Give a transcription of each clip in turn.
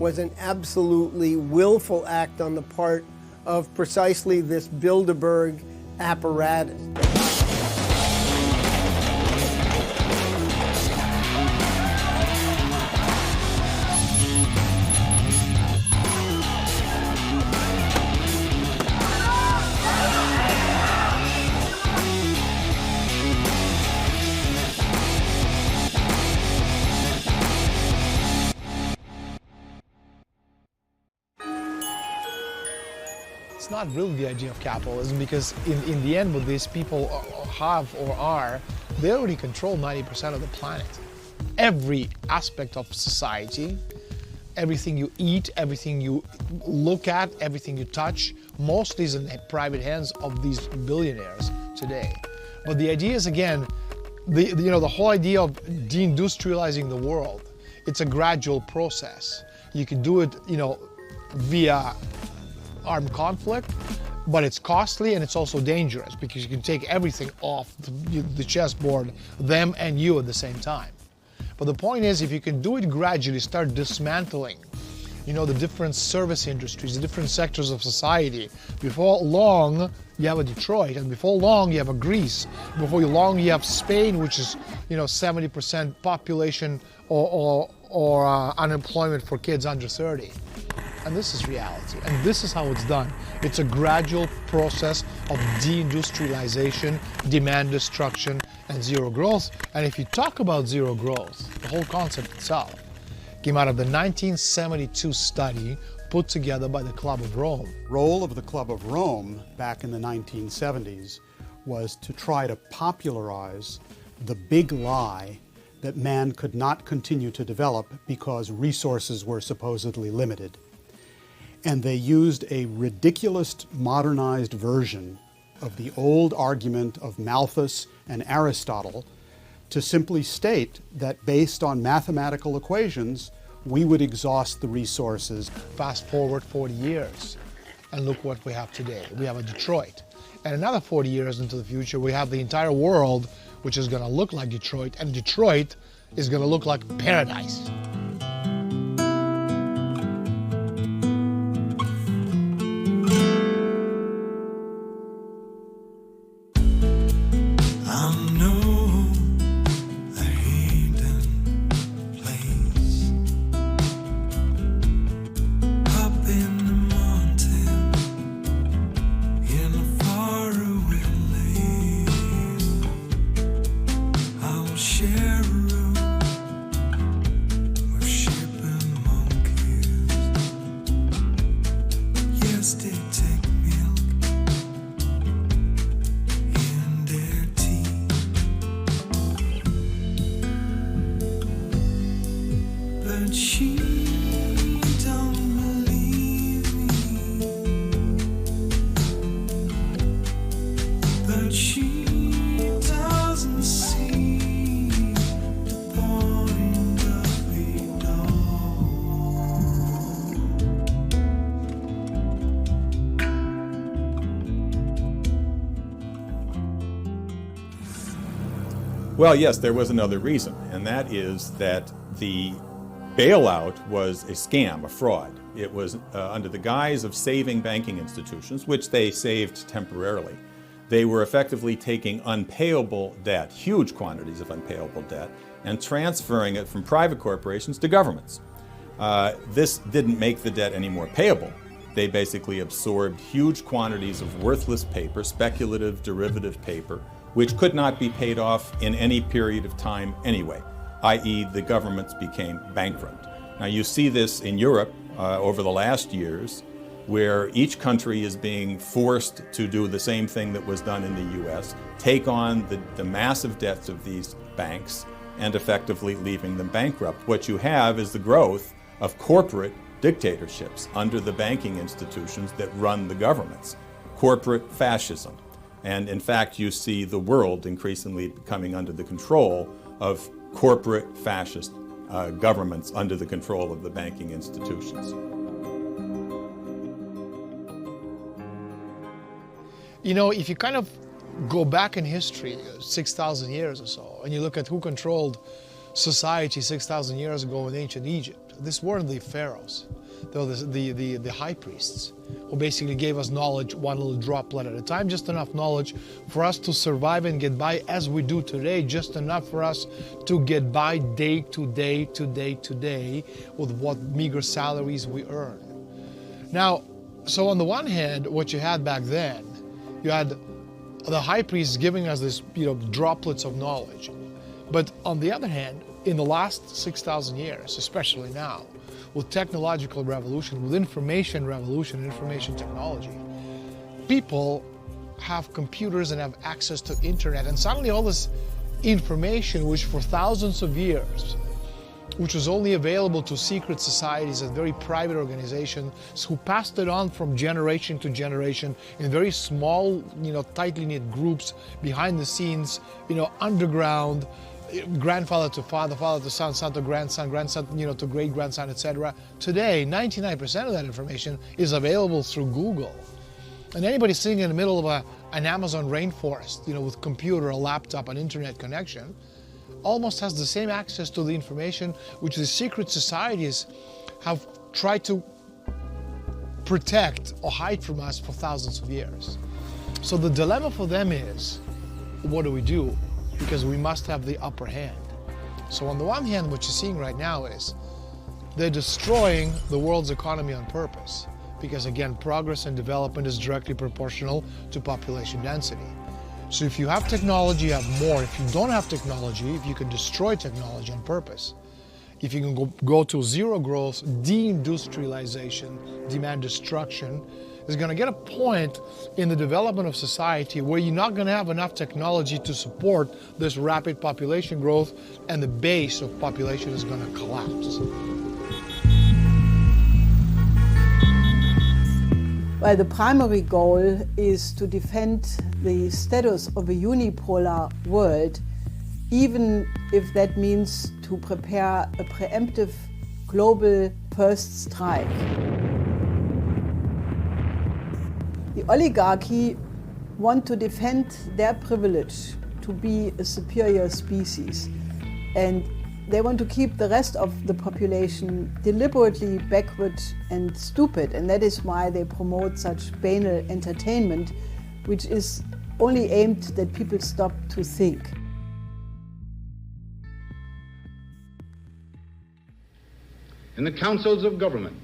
was an absolutely willful act on the part of precisely this Bilderberg apparatus. It's not really the idea of capitalism, because in the end what these people have or are, they already control 90% of the planet. Every aspect of society, everything you eat, everything you look at, everything you touch, mostly is in the private hands of these billionaires today. But the idea is, again, the whole idea of deindustrializing the world, it's a gradual process. You can do it, via armed conflict, but it's costly and it's also dangerous, because you can take everything off the chessboard, them and you at the same time. But the point is, if you can do it gradually, start dismantling, the different service industries, the different sectors of society, before long you have a Detroit, and before long you have a Greece, before long you have Spain, which is 70% population or unemployment for kids under 30. And this is reality, and this is how it's done. It's a gradual process of deindustrialization, demand destruction, and zero growth. And if you talk about zero growth, the whole concept itself came out of the 1972 study put together by the Club of Rome. The role of the Club of Rome back in the 1970s was to try to popularize the big lie that man could not continue to develop because resources were supposedly limited. And they used a ridiculous modernized version of the old argument of Malthus and Aristotle to simply state that based on mathematical equations, we would exhaust the resources. Fast forward 40 years, and look what we have today. We have a Detroit. And another 40 years into the future, we have the entire world, which is going to look like Detroit, and Detroit is going to look like paradise. Well, yes, there was another reason, and that is that the bailout was a scam, a fraud. It was under the guise of saving banking institutions, which they saved temporarily. They were effectively taking unpayable debt, huge quantities of unpayable debt, and transferring it from private corporations to governments. This didn't make the debt any more payable. They basically absorbed huge quantities of worthless paper, speculative derivative paper, which could not be paid off in any period of time anyway, i.e. the governments became bankrupt. Now you see this in Europe over the last years, where each country is being forced to do the same thing that was done in the US, take on the massive debts of these banks and effectively leaving them bankrupt. What you have is the growth of corporate dictatorships under the banking institutions that run the governments, corporate fascism. And in fact, you see the world increasingly coming under the control of corporate fascist governments under the control of the banking institutions. If you kind of go back in history, 6,000 years or so, and you look at who controlled society 6,000 years ago in ancient Egypt, these weren't the pharaohs. there were the high priests, who basically gave us knowledge one little droplet at a time, just enough knowledge for us to survive and get by as we do today, just enough for us to get by day to day to day to day with what meager salaries we earn. Now, so on the one hand, what you had back then, you had the high priests giving us this, droplets of knowledge. But on the other hand, in the last 6,000 years, especially now, with technological revolution, with information revolution, information technology, people have computers and have access to internet, and suddenly all this information, which for thousands of years, which was only available to secret societies and very private organizations who passed it on from generation to generation in very small, tightly knit groups behind the scenes, underground, grandfather to father, father to son, son to grandson, grandson, to great grandson, etc. Today, 99% of that information is available through Google. And anybody sitting in the middle of an Amazon rainforest, with computer, a laptop, an internet connection, almost has the same access to the information which the secret societies have tried to protect or hide from us for thousands of years. So the dilemma for them is, what do we do? Because we must have the upper hand. So on the one hand, what you're seeing right now is they're destroying the world's economy on purpose, because again, progress and development is directly proportional to population density. So if you have technology, you have more. If you don't have technology, if you can destroy technology on purpose, if you can go to zero growth, deindustrialization, demand destruction, is going to get a point in the development of society where you're not going to have enough technology to support this rapid population growth, and the base of population is going to collapse. Well, the primary goal is to defend the status of a unipolar world, even if that means to prepare a preemptive global first strike. The oligarchy want to defend their privilege to be a superior species, and they want to keep the rest of the population deliberately backward and stupid, and that is why they promote such banal entertainment, which is only aimed that people stop to think. In the councils of government,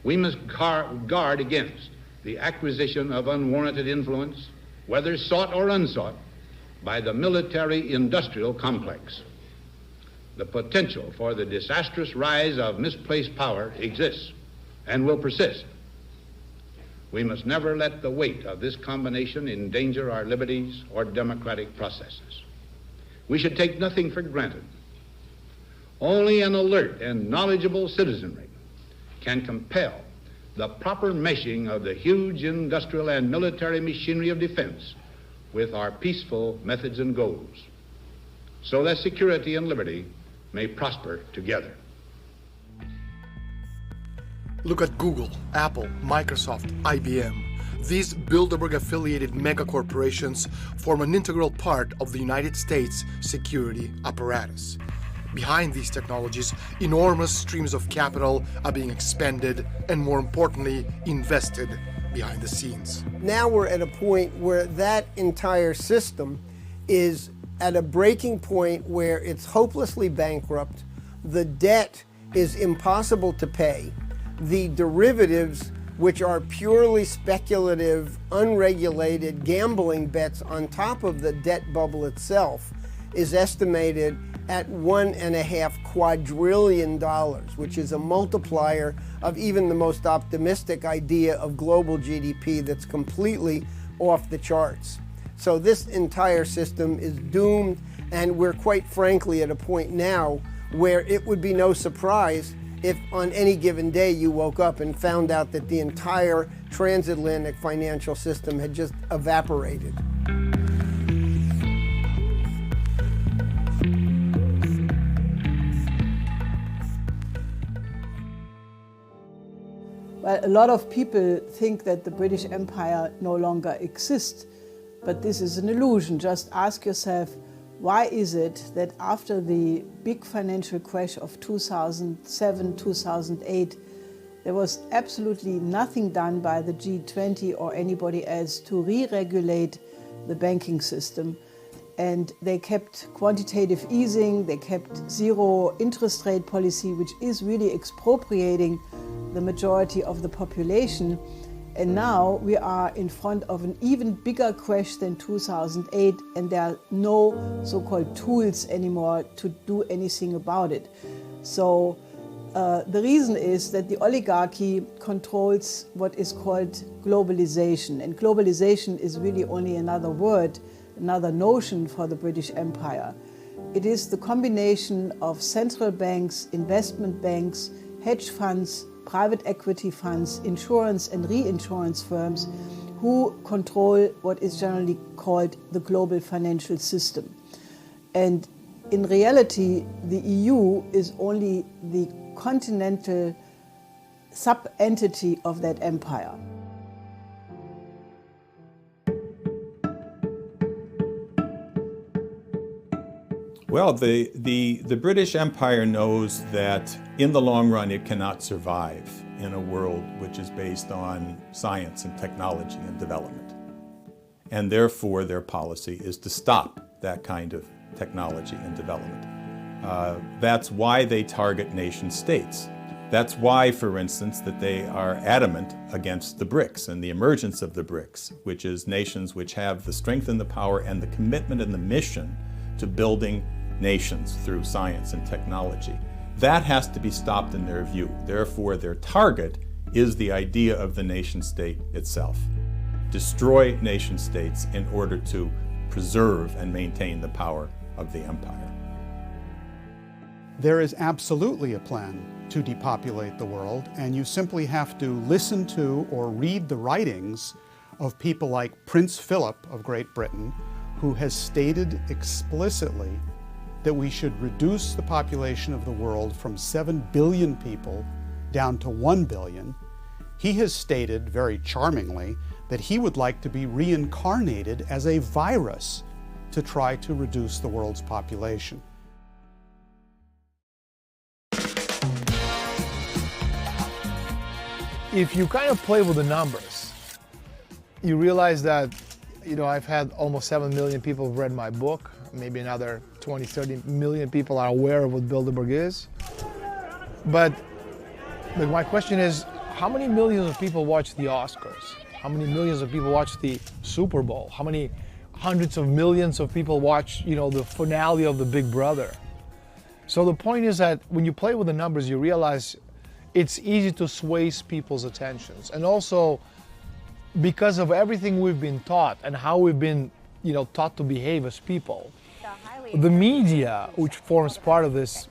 we must guard against the acquisition of unwarranted influence, whether sought or unsought, by the military-industrial complex. The potential for the disastrous rise of misplaced power exists and will persist. We must never let the weight of this combination endanger our liberties or democratic processes. We should take nothing for granted. Only an alert and knowledgeable citizenry can compel the proper meshing of the huge industrial and military machinery of defense with our peaceful methods and goals, so that security and liberty may prosper together. Look at Google, Apple, Microsoft, IBM. These Bilderberg-affiliated mega corporations form an integral part of the United States security apparatus. Behind these technologies, enormous streams of capital are being expended and, more importantly, invested behind the scenes. Now we're at a point where that entire system is at a breaking point where it's hopelessly bankrupt, the debt is impossible to pay, the derivatives, which are purely speculative, unregulated gambling bets on top of the debt bubble itself, is estimated at $1.5 quadrillion, which is a multiplier of even the most optimistic idea of global GDP that's completely off the charts. So this entire system is doomed, and we're quite frankly at a point now where it would be no surprise if on any given day you woke up and found out that the entire transatlantic financial system had just evaporated. Well, a lot of people think that the British Empire no longer exists, but this is an illusion. Just ask yourself, why is it that after the big financial crash of 2007, 2008, there was absolutely nothing done by the G20 or anybody else to re-regulate the banking system. And they kept quantitative easing, they kept zero interest rate policy, which is really expropriating the majority of the population. And now we are in front of an even bigger crash than 2008, and there are no so-called tools anymore to do anything about it. So the reason is that the oligarchy controls what is called globalization. And globalization is really only another word, another notion for the British Empire. It is the combination of central banks, investment banks, hedge funds, private equity funds, insurance and reinsurance firms who control what is generally called the global financial system. And in reality, the EU is only the continental sub-entity of that empire. Well, the British Empire knows that in the long run it cannot survive in a world which is based on science and technology and development. And therefore their policy is to stop that kind of technology and development. That's why they target nation states. That's why, for instance, that they are adamant against the BRICS and the emergence of the BRICS, which is nations which have the strength and the power and the commitment and the mission to building nations through science and technology. That has to be stopped in their view. Therefore, their target is the idea of the nation state itself. Destroy nation states in order to preserve and maintain the power of the empire. There is absolutely a plan to depopulate the world, and you simply have to listen to or read the writings of people like Prince Philip of Great Britain, who has stated explicitly that we should reduce the population of the world from 7 billion people down to 1 billion. He has stated very charmingly that he would like to be reincarnated as a virus to try to reduce the world's population. If you kind of play with the numbers, you realize that, I've had almost 7 million people who've read my book. Maybe another 20, 30 million people are aware of what Bilderberg is. But my question is, how many millions of people watch the Oscars? How many millions of people watch the Super Bowl? How many hundreds of millions of people watch, the finale of the Big Brother? So the point is that when you play with the numbers, you realize it's easy to sway people's attentions. And also, because of everything we've been taught and how we've been, taught to behave as people, the media, which forms part of this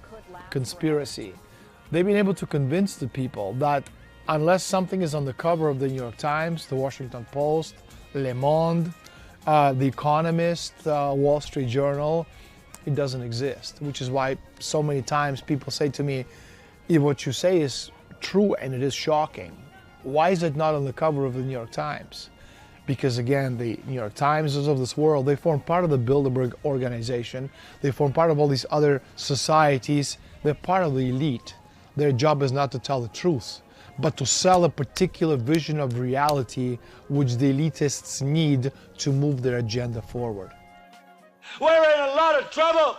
conspiracy, they've been able to convince the people that unless something is on the cover of the New York Times, the Washington Post, Le Monde, The Economist, Wall Street Journal, it doesn't exist. Which is why so many times people say to me, what you say is true and it is shocking. Why is it not on the cover of the New York Times? Because again, the New York Times of this world, they form part of the Bilderberg organization. They form part of all these other societies. They're part of the elite. Their job is not to tell the truth, but to sell a particular vision of reality which the elitists need to move their agenda forward. We're in a lot of trouble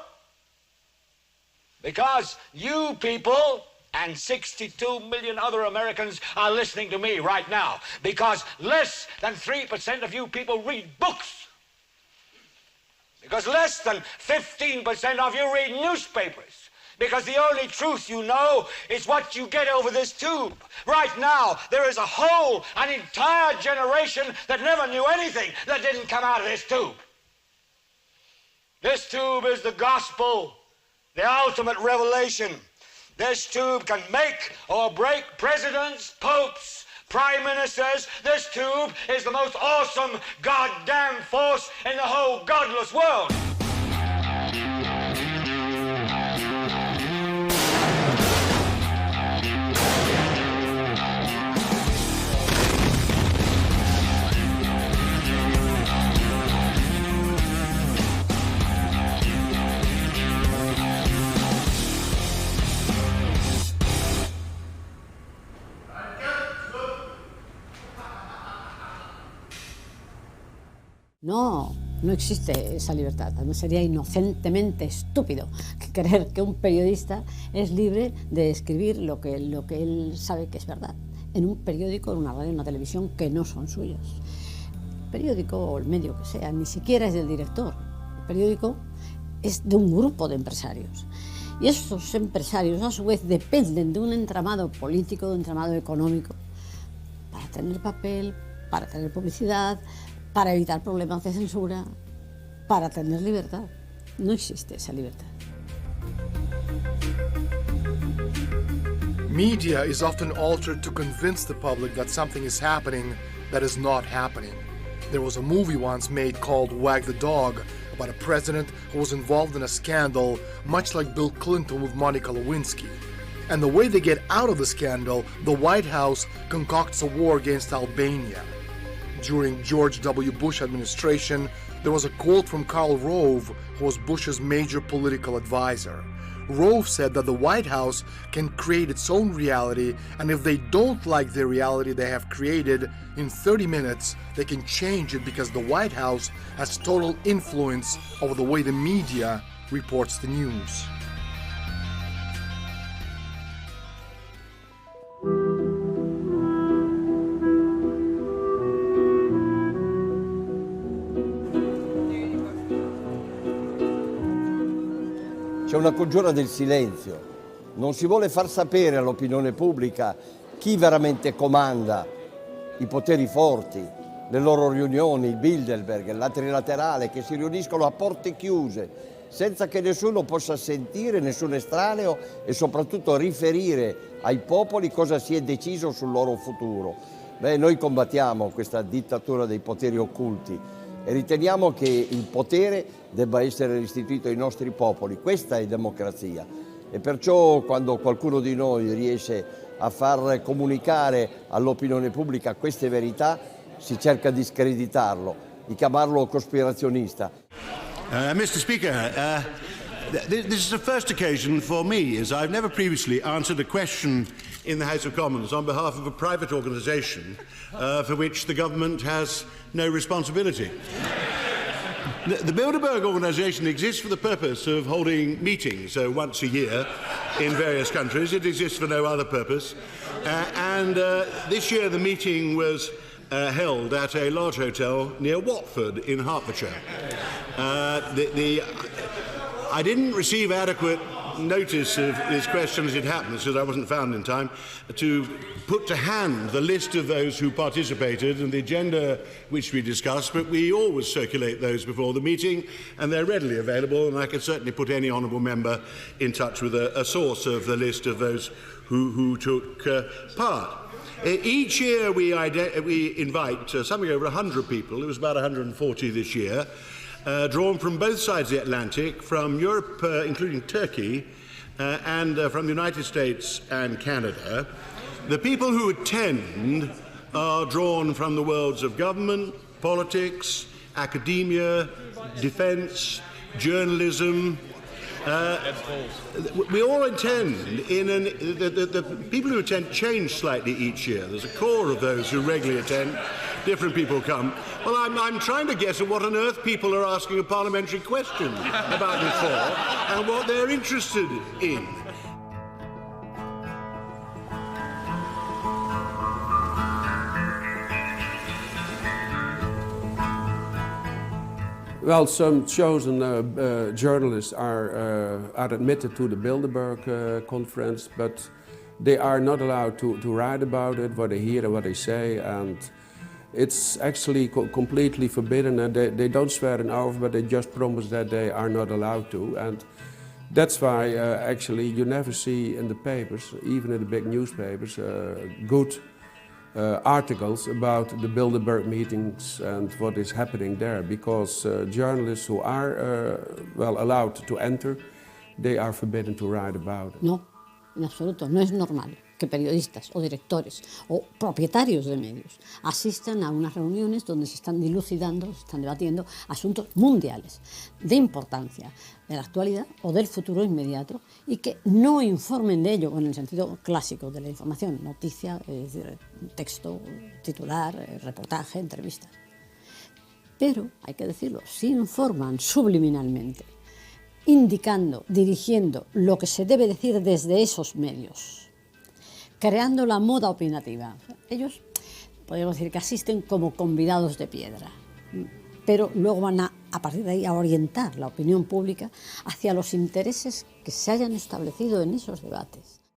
because you people and 62 million other Americans are listening to me right now, because less than 3% of you people read books. Because less than 15% of you read newspapers. Because the only truth you know is what you get over this tube. Right now, there is an entire generation that never knew anything that didn't come out of this tube. This tube is the gospel, the ultimate revelation. This tube can make or break presidents, popes, prime ministers. This tube is the most awesome goddamn force in the whole godless world. No, no existe esa libertad. Además, sería inocentemente estúpido creer que un periodista es libre de escribir lo que él sabe que es verdad en un periódico, en una radio, en una televisión que no son suyos. El periódico o el medio que sea ni siquiera es del director. El periódico es de un grupo de empresarios. Y esos empresarios, a su vez, dependen de un entramado político, de un entramado económico, para tener papel, para tener publicidad, para evitar problemas de censura, para tener libertad. No existe esa libertad. Media is often altered to convince the public that something is happening that is not happening. There was a movie once made called Wag the Dog about a president who was involved in a scandal, much like Bill Clinton with Monica Lewinsky. And the way they get out of the scandal, the White House concocts a war against Albania. During George W. Bush administration, there was a quote from Karl Rove, who was Bush's major political advisor. Rove said that the White House can create its own reality, and if they don't like the reality they have created, in 30 minutes they can change it because the White House has total influence over the way the media reports the news. C'è una congiura del silenzio, non si vuole far sapere all'opinione pubblica chi veramente comanda, i poteri forti, le loro riunioni, il Bilderberg, la trilaterale, che si riuniscono a porte chiuse, senza che nessuno possa sentire, nessun estraneo e soprattutto riferire ai popoli cosa si è deciso sul loro futuro. Noi combattiamo questa dittatura dei poteri occulti e riteniamo che il potere debba essere restituito ai nostri popoli. Questa è democrazia e perciò quando qualcuno di noi riesce a far comunicare all'opinione pubblica queste verità si cerca di screditarlo, di chiamarlo cospirazionista. Mr. Speaker, this is the first occasion for me, as I've never previously answered a question in the House of Commons on behalf of a private organisation for which the government has no responsibility. The Bilderberg organisation exists for the purpose of holding meetings once a year in various countries. It exists for no other purpose. And this year the meeting was held at a large hotel near Watford in Hertfordshire. I didn't receive adequate notice of this question as it happened, because I wasn't found in time to put to hand the list of those who participated and the agenda which we discussed, but we always circulate those before the meeting and they're readily available, and I can certainly put any honourable member in touch with a source of the list of those who took part. Each year we invite something over 100 people. It was about 140 this year, drawn from both sides of the Atlantic, from Europe, including Turkey, and from the United States and Canada. The people who attend are drawn from the worlds of government, politics, academia, defence, journalism. We all attend the people who attend change slightly each year. There's a core of those who regularly attend. Different people come. Well, I'm trying to guess at what on earth people are asking a parliamentary question about this for and what they're interested in. Well, some chosen journalists are admitted to the Bilderberg conference, but they are not allowed to write about it, what they hear and what they say, and it's actually completely forbidden, and they don't swear an oath, but they just promise that they are not allowed to. And that's why actually you never see in the papers, even in the big newspapers, good articles about the Bilderberg meetings and what is happening there, because journalists who are allowed to enter, they are forbidden to write about it. No, en absoluto, no es normal que periodistas o directores o propietarios de medios asistan a unas reuniones donde se están dilucidando, se están debatiendo asuntos mundiales de importancia de la actualidad o del futuro inmediato y que no informen de ello en el sentido clásico de la información, noticia, es decir, texto, titular, reportaje, entrevista. pero, hay que decirlo, sí informan subliminalmente, indicando, dirigiendo lo que se debe decir desde esos medios, creando la moda opinativa. Ellos, podríamos decir que asisten como convidados de piedra, pero luego van a partir de ahí a orientar la opinión pública hacia los intereses que se hayan establecido en esos debates.